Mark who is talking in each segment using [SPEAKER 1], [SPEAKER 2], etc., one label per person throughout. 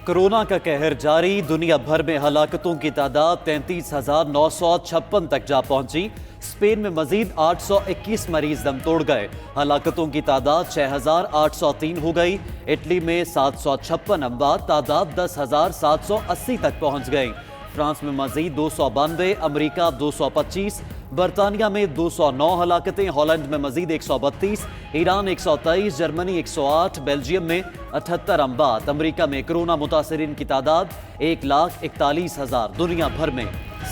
[SPEAKER 1] Corona का कहर जारी। दुनिया भर में हलाकतों की तादाद 33,956 तक जा पहुंची। स्पेन में मजीद 821 मरीज दम तोड़ गए। हलाकतों की तादाद 6,803 हो गई। इटली में 756 अमवात, तादाद 10,780 तक पहुंच गई। फ्रांस में मजीद 292, अमरीका 225, बरतानिया में 209 हलाकतें, हॉलैंड में मजीद 132, ईरान 123, जर्मनी 108, बेल्जियम में 78 अमवात। अमरीका में कोरोना मुतासरीन की तादाद 1,41,000, दुनिया भर में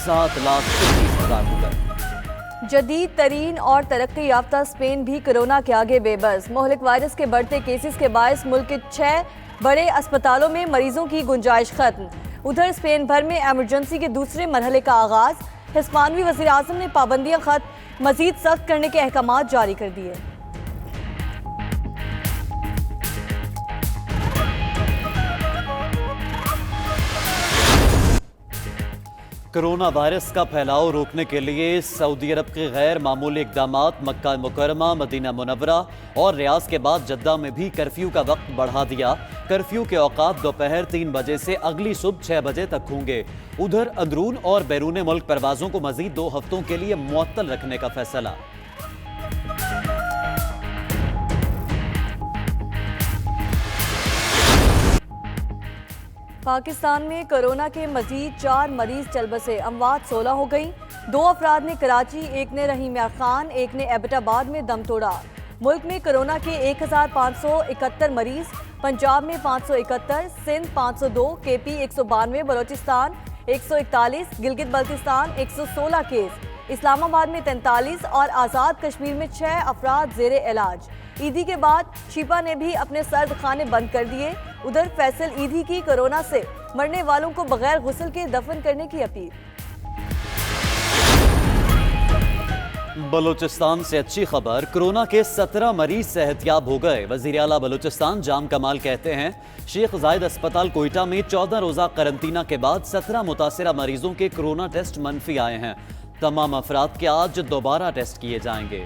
[SPEAKER 1] 7,21,000 हो गए।
[SPEAKER 2] जदीद तरीन और तरक्की याफ्ता स्पेन भी कोरोना के आगे बेबस। मोहलिक वायरस के बढ़ते केसेस के बायस मुल्क के 6 बड़े अस्पतालों में मरीजों की गुंजाइश खत्म। उधर स्पेन भर में एमरजेंसी के दूसरे मरहले का आगाज। हिस्पानवी वज़ीर आज़म ने पाबंदियां खत्म, मजीद सख्त करने के अहकाम जारी कर दिए।
[SPEAKER 1] कोरोना वायरस का फैलाव रोकने के लिए सऊदी अरब के गैर मामूली इकदामात। मक्का मुकर्रमा, मदीना मुनव्वरा और रियाज के बाद जद्दा में भी कर्फ्यू का वक्त बढ़ा दिया। कर्फ्यू के औकात दोपहर 3 बजे से अगली सुबह 6 बजे तक होंगे। उधर अंदरून और बैरून मुल्क परवाजों को मजीद 2 हफ्तों के लिए मुअत्तल रखने का फैसला।
[SPEAKER 2] पाकिस्तान में कोरोना के मजीद 4 मरीज चल बसे। अमवात 16 हो गई। 2 अफराद ने कराची, एक ने रहीम यार खान, एक ने एबटाबाद में दम तोड़ा। मुल्क में कोरोना के 1,571 मरीज। पंजाब में 571, सिंध 502, केपी 192, बलोचिस्तान 141, गिलगित बल्तिस्तान 116 केस, इस्लामाबाद में 43 और आज़ाद कश्मीर में 6 अफराद जेर इलाज। ईदी के बाद शिपा ने भी अपने सर्द खाने बंद कर दिए। उधर फैसल ईदी की कोरोना से मरने वालों को बगैर गुस्ल के दफन करने की अपील।
[SPEAKER 1] बलूचिस्तान से अच्छी खबर, कोरोना के 17 मरीज सेहतयाब हो गए। वजीर आला बलूचिस्तान जाम कमाल कहते हैं शेख जायद अस्पताल कोयटा में 14 रोजा करंतना के बाद 17 मुतासरा मरीजों के कोरोना टेस्ट मनफी आए हैं। तमाम अफराद के आज दोबारा टेस्ट किए जाएंगे।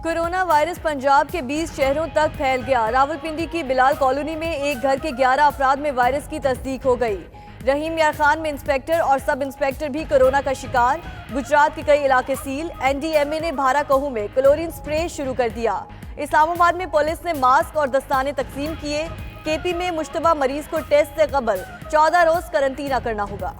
[SPEAKER 2] कोरोना वायरस पंजाब के 20 शहरों तक फैल गया। रावलपिंडी की बिलाल कॉलोनी में एक घर के 11 अफराद में वायरस की तस्दीक हो गई। रहीम यार खान में इंस्पेक्टर और सब इंस्पेक्टर भी कोरोना का शिकार। गुजरात के कई इलाके सील। NDMA ने भारा कहू में क्लोरीन स्प्रे शुरू कर दिया। इस्लामाबाद में पुलिस ने मास्क और दस्ताने तकसीम किए। केपी में मुश्तबा मरीज को टेस्ट से कबल 14 रोज करंतना करना होगा।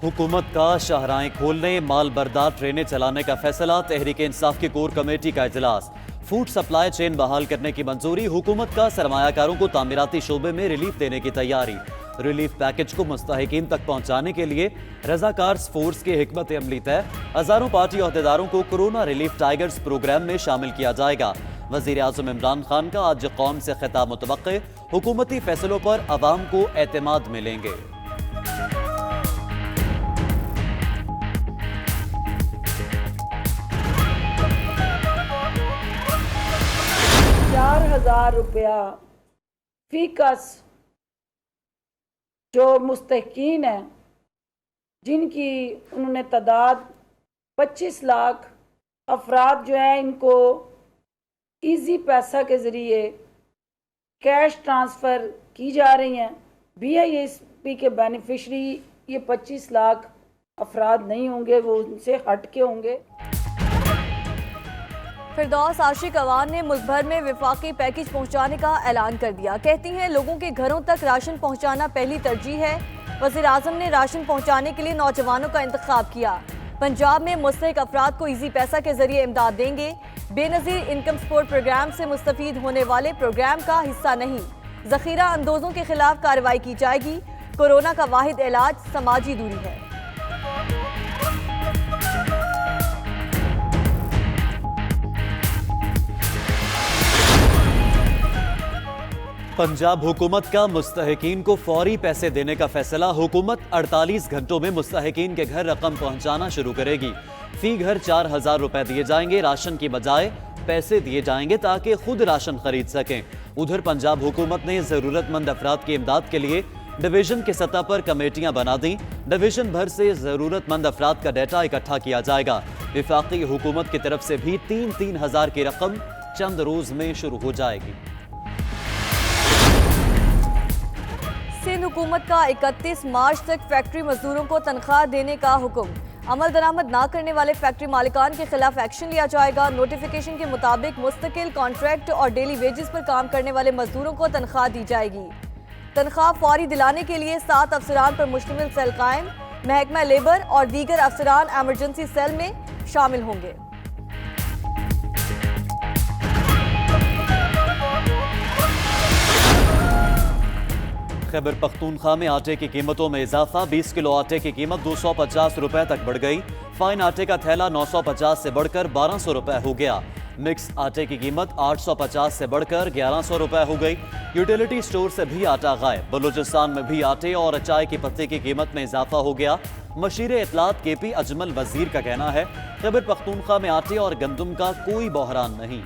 [SPEAKER 1] हुकूमत का शाहराएं खोलने, माल बरदार ट्रेनें चलाने का फैसला। तहरीक इंसाफ की कोर कमेटी का इजलास। फूड सप्लाई चेन बहाल करने की मंजूरी। हुकूमत का सरमायाकारों को तामीराती शोबे में रिलीफ देने की तैयारी। रिलीफ पैकेज को मुस्तहिकीन तक पहुंचाने के लिए रजाकार फोर्स की हिकमत अमली तय। हजारों पार्टी अहदेदारों को कोरोना रिलीफ टाइगर्स प्रोग्राम में शामिल किया जाएगा। वजीर आज़म इमरान खान का आज कौम से खिताब मुतवक्के। हुकूमती फैसलों पर अवाम को एतमाद मिलेंगे।
[SPEAKER 3] 4,000 रुपया फी कस जो मुस्तहकीन है, जिनकी उन्होंने तादाद 25 लाख अफराद जो हैं, इनको इजी पैसा के ज़रिए कैश ट्रांसफ़र की जा रही हैं। BISP के बेनिफिशरी ये 25 लाख अफराद नहीं होंगे, वो उनसे हट के होंगे।
[SPEAKER 2] फिरदौस आशिक अवान ने मुल्क भर में विफाकी पैकेज पहुंचाने का ऐलान कर दिया। कहती हैं लोगों के घरों तक राशन पहुंचाना पहली तरजीह है। वज़ीर आज़म ने राशन पहुंचाने के लिए नौजवानों का इंतखाब किया। पंजाब में मुस्तहिक अफराद को इजी पैसा के जरिए इमदाद देंगे। बेनज़ीर इनकम सपोर्ट प्रोग्राम से मुस्तफीद होने वाले प्रोग्राम का हिस्सा नहीं। ज़ख़ीरा अंदोजों के खिलाफ कार्रवाई की जाएगी। कोरोना का वाहिद इलाज समाजी दूरी है।
[SPEAKER 1] पंजाब हुकूमत का मुस्तहिकीन को फौरी पैसे देने का फैसला। हुकूमत 48 घंटों में मुस्तहिकीन के घर रकम पहुंचाना शुरू करेगी। फी घर 4,000 रुपए दिए जाएंगे। राशन की बजाय पैसे दिए जाएंगे ताकि खुद राशन खरीद सकें। उधर पंजाब हुकूमत ने जरूरतमंद अफराद की इमदाद के लिए डिवीजन की सतह पर कमेटियां बना दी। डिवीजन भर से जरूरतमंद अफराद का डेटा इकट्ठा किया जाएगा। विफाकी हुकूमत की तरफ से भी 3-3 हजार की रकम चंद रोज में शुरू हो जाएगी।
[SPEAKER 2] सिंध हुकूमत का 31 मार्च तक फैक्ट्री मजदूरों को तनख्वाह देने का हुक्म। अमल दरामद ना करने वाले फैक्ट्री मालिकान के खिलाफ एक्शन लिया जाएगा। नोटिफिकेशन के मुताबिक मुस्तकिल कॉन्ट्रैक्ट और डेली वेजेस पर काम करने वाले मजदूरों को तनख्वाह दी जाएगी। तनख्वाह फौरी दिलाने के लिए 7 अफसरान पर मुश्तमिल सेल कायम। महकमा लेबर और दीगर अफसरान एमरजेंसी सेल में शामिल होंगे।
[SPEAKER 1] खैबर पख्तूनख्वा में आटे की कीमतों में इजाफा। 20 किलो आटे की कीमत 250 रुपए तक बढ़ गई। फाइन आटे का थैला 950 से बढ़कर 1200 रुपए हो गया। मिक्स आटे की कीमत 850 से बढ़कर 1100 रुपए हो गई। यूटिलिटी स्टोर से भी आटा गायब। बलूचिस्तान में भी आटे और चाय की पत्ती की कीमत में इजाफा हो गया। मशीर इत्तलात KP अजमल वजीर का कहना है, खैबर पख्तूनख्वा में आटे और गंदम का कोई बहरान नहीं।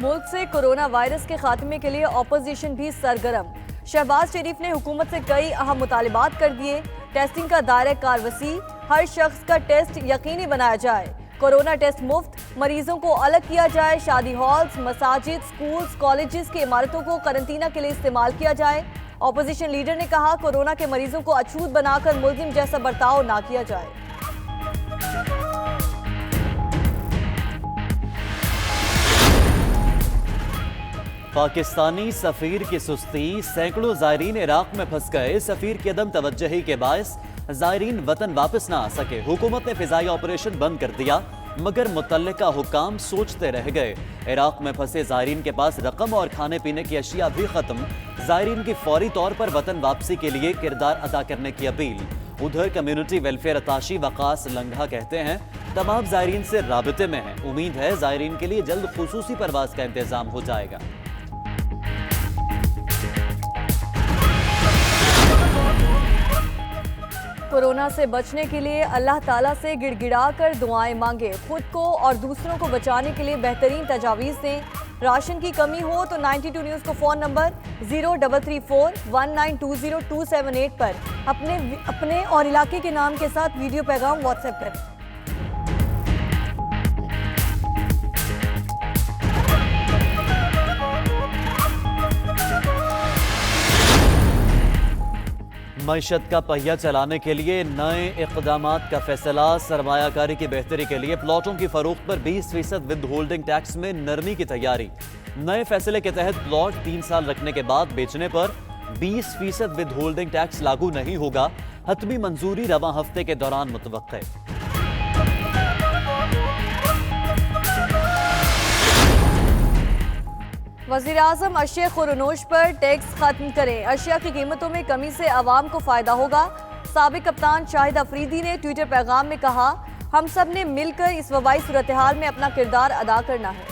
[SPEAKER 2] मुल्क से कोरोना वायरस के खात्मे के लिए ऑपोजिशन भी सरगर्म। शहबाज शरीफ ने हुकूमत से कई अहम मुतालिबात कर दिए। टेस्टिंग का दायरा कार वसी, हर शख्स का टेस्ट यकीनी बनाया जाए। कोरोना टेस्ट मुफ्त, मरीजों को अलग किया जाए। शादी हॉल्स, मसाजिद, स्कूल्स, कॉलेजेस की इमारतों को करंतना के लिए इस्तेमाल किया जाए। ऑपोजिशन लीडर ने कहा, कोरोना के मरीजों को अछूत बनाकर मुल्जिम जैसा बर्ताव ना किया जाए।
[SPEAKER 1] पाकिस्तानी सफीर की सुस्ती, सैकड़ों जायरीन इराक में फंस गए। सफीर की अदम तवज्जही के बायस जायरीन वतन वापस ना आ सके। हुकूमत ने फिजाई ऑपरेशन बंद कर दिया, मगर मुतल्लिका हुक्काम सोचते रह गए। इराक में फंसे जायरीन के पास रकम और खाने पीने की अशिया भी खत्म। जायरीन की फौरी तौर पर वतन वापसी के लिए किरदार अदा करने की अपील। उधर कम्युनिटी वेलफेयर अताशी वकास लंघा कहते हैं, तमाम जायरीन से राबिते में हैं। उम्मीद है जायरीन के लिए जल्द खुसूसी परवाज का इंतजाम हो जाएगा।
[SPEAKER 2] कोरोना से बचने के लिए अल्लाह ताला से गिड़गिड़ा कर दुआएं मांगे। खुद को और दूसरों को बचाने के लिए बेहतरीन तजावीज़ दें। राशन की कमी हो तो 92 न्यूज़ को फ़ोन नंबर 03341920 पर अपने और इलाके के नाम के साथ वीडियो पैगाम व्हाट्सएप करें।
[SPEAKER 1] मईशत का पहिया चलाने के लिए नए इक़दामात का फैसला। सरमायाकारी की बेहतरी के लिए प्लॉटों की फरोख्त पर 20% विद होल्डिंग टैक्स में नरमी की तैयारी। नए फैसले के तहत प्लॉट 3 साल रखने के बाद बेचने पर 20% विद होल्डिंग टैक्स लागू नहीं होगा। हतमी मंजूरी रवां हफ्ते के दौरान मुतवक्के।
[SPEAKER 2] वज़ीर-ए-आज़म अशिया खुरनोश पर टैक्स खत्म करें। अशिया की कीमतों में कमी से आवाम को फायदा होगा। साबिक कप्तान शाहिद अफरीदी ने ट्विटर पैगाम में कहा, हम सब ने मिलकर इस वबाई सूरत हाल में अपना किरदार अदा करना है।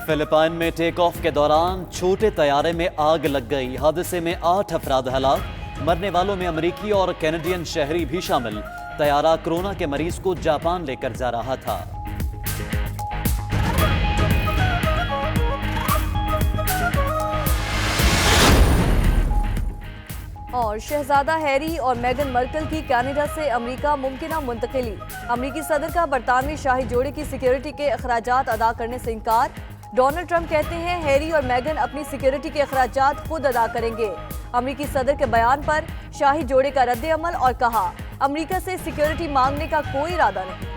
[SPEAKER 1] फिलिपाइन में टेक ऑफ के दौरान छोटे तैयारे में आग लग गई। हादसे में 8 अफराद हलाक। मरने वालों में अमेरिकी और कैनेडियन शहरी भी शामिल। तैयारा कोरोना के मरीज को जापान लेकर जा रहा था।
[SPEAKER 2] और शहजादा हैरी और मेगन मर्कल की कनाडा से अमेरिका मुमकिना मुंतकिली। अमेरिकी सदर का बरतानवी शाही जोड़े की सिक्योरिटी के अखराजात अदा करने से इनकार। डोनाल्ड ट्रंप कहते हैं, हैरी और मेगन अपनी सिक्योरिटी के अखराजात खुद अदा करेंगे। अमेरिकी सदर के बयान पर शाही जोड़े का रद्द अमल और कहा, अमेरिका से सिक्योरिटी मांगने का कोई इरादा नहीं।